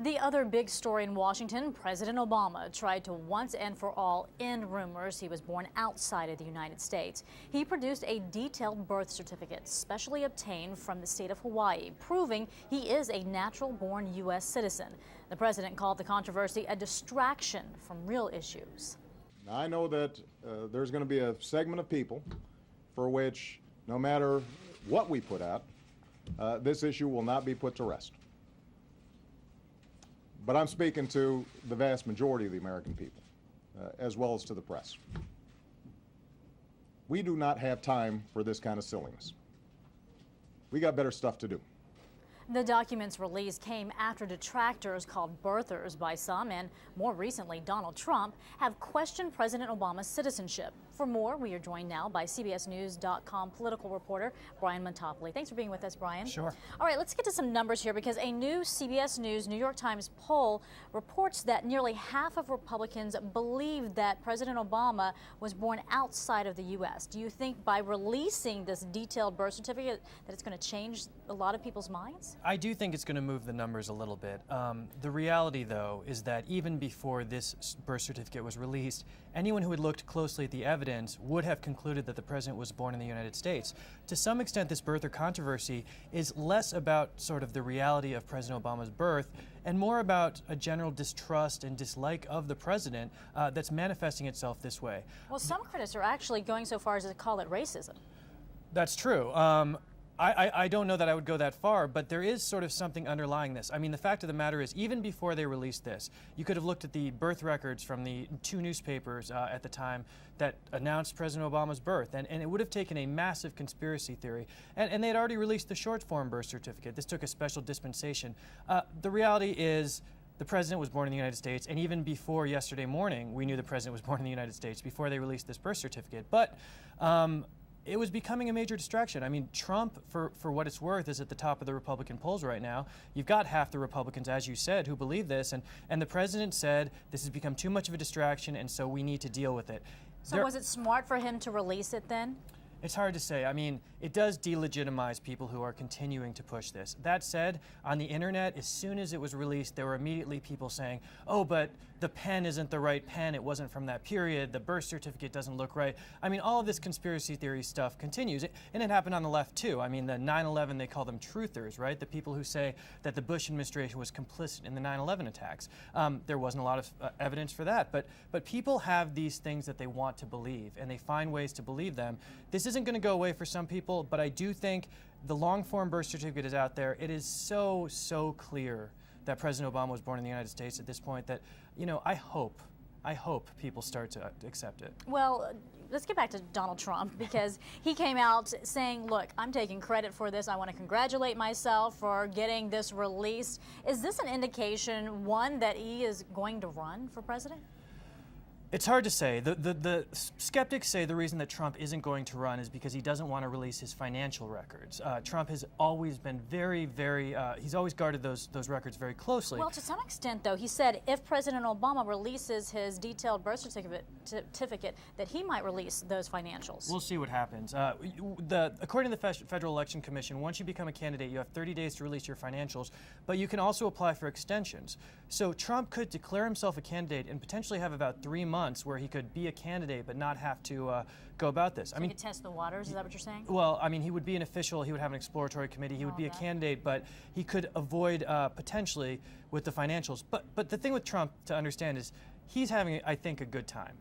The other big story in Washington, President Obama tried to once and for all end rumors he was born outside of the United States. He produced a detailed birth certificate specially obtained from the state of Hawaii, proving he is a natural-born U.S. citizen. The president called the controversy a distraction from real issues. Now, I know that there's going to be a segment of people for which, no matter what we put out, this issue will not be put to rest. But I'm speaking to the vast majority of the American people, as well as to the press. We do not have time for this kind of silliness. We got better stuff to do. The documents released came after detractors called birthers by some, and more recently Donald Trump, have questioned President Obama's citizenship. For more, we are joined now by CBSNews.com political reporter Brian Montopoli. Thanks for being with us, Brian. Sure. All right, let's get to some numbers here, because a new CBS News New York Times poll reports that nearly half of Republicans believe that President Obama was born outside of the U.S. Do you think by releasing this detailed birth certificate that it's going to change a lot of people's minds? I do think it's going to move the numbers a little bit. The reality, though, is that even before this birth certificate was released, anyone who had looked closely at the evidence would have concluded that the president was born in the United States. To some extent, this birther controversy is less about sort of the reality of President Obama's birth and more about a general distrust and dislike of the president that's manifesting itself this way. Well, some critics are actually going so far as to call it racism. That's true. I don't know that I would go that far, but there is sort of something underlying this. I mean, the fact of the matter is, even before they released this, you could have looked at the birth records from the two newspapers at the time that announced President Obama's birth, and it would have taken a massive conspiracy theory. And they had already released the short form birth certificate. This took a special dispensation. The reality is, the president was born in the United States, and even before yesterday morning, we knew the president was born in the United States before they released this birth certificate. But it was becoming a major distraction. I mean, Trump, for what it's worth, is at the top of the Republican polls right now. You've got half the Republicans, as you said, who believe this, and the president said this has become too much of a distraction, and so we need to deal with it. So was it smart for him to release it then? It's hard to say. I mean, it does delegitimize people who are continuing to push this. That said, on the internet, as soon as it was released, there were immediately people saying, oh, but the pen isn't the right pen. It wasn't from that period. The birth certificate doesn't look right. I mean, all of this conspiracy theory stuff continues. And it happened on the left, too. I mean, the 9/11, they call them truthers, right? The people who say that the Bush administration was complicit in the 9/11 attacks. There wasn't a lot of evidence for that. But people have these things that they want to believe, and they find ways to believe them. This isn't going to go away for some people, but I do think the long-form birth certificate is out there. It is so clear that President Obama was born in the United States at this point that, you know, I hope people start to accept it. Well, let's get back to Donald Trump, because he came out saying, look, I'm taking credit for this. I want to congratulate myself for getting this released. Is this an indication, one, that he is going to run for president? It's hard to say. The skeptics say the reason that Trump isn't going to run is because he doesn't want to release his financial records. Trump has always been very, he's always guarded those records very closely. Well, to some extent, though, he said if President Obama releases his detailed birth certificate, that he might release those financials. We'll see what happens. According to the Federal Election Commission, once you become a candidate, you have 30 days to release your financials, but you can also apply for extensions. So Trump could declare himself a candidate and potentially have about 3 months where he could be a candidate but not have to go about this. So he could test the waters, is that what you're saying? Well, I mean, he would be an official, he would have an exploratory committee, he would be a candidate, but he could avoid potentially with the financials. But the thing with Trump to understand is he's having, I think, a good time.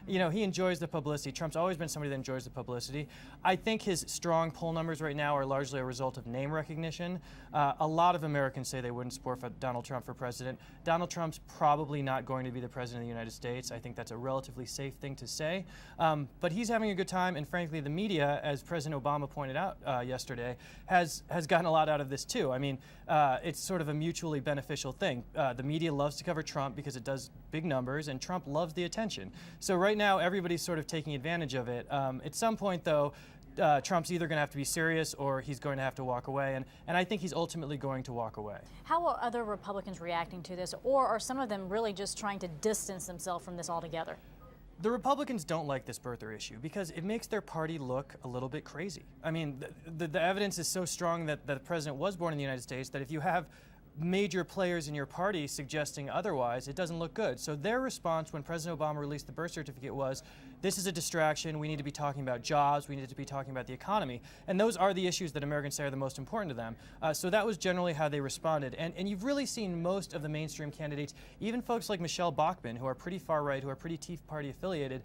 You know, he enjoys the publicity. Trump's always been somebody that enjoys the publicity. I think his strong poll numbers right now are largely a result of name recognition. A lot of Americans say they wouldn't support Donald Trump for president. Donald Trump's probably not going to be the president of the United States. I think that's a relatively safe thing to say. But he's having a good time, and frankly, the media, as President Obama pointed out yesterday, has gotten a lot out of this too. I mean, it's sort of a mutually beneficial thing. The media loves to cover Trump because it does big numbers, and Trump loves the attention. So right now, everybody's sort of taking advantage of it. At some point, though, Trump's either going to have to be serious or he's going to have to walk away, and I think he's ultimately going to walk away. How are other Republicans reacting to this, or are some of them really just trying to distance themselves from this altogether? The Republicans don't like this birther issue because it makes their party look a little bit crazy. I mean, the evidence is so strong that the president was born in the United States that if you have major players in your party suggesting otherwise, it doesn't look good. So their response when President Obama released the birth certificate was, this is a distraction, we need to be talking about jobs, we need to be talking about the economy. And those are the issues that Americans say are the most important to them. So that was generally how they responded. And you've really seen most of the mainstream candidates, even folks like Michelle Bachmann, who are pretty far right, who are pretty Tea Party affiliated,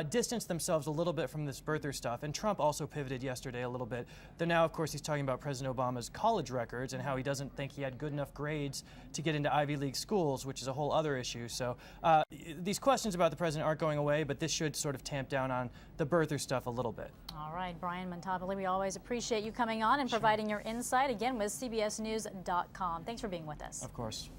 distance themselves a little bit from this birther stuff. And Trump also pivoted yesterday a little bit. Though now, of course, he's talking about President Obama's college records and how he doesn't think he had good enough grades to get into Ivy League schools, which is a whole other issue. So these questions about the president aren't going away, but this should sort of tamp down on the birther stuff a little bit. All right, Brian Montopoli, we always appreciate you coming on and providing your insight, again, with CBSNews.com. Thanks for being with us. Of course.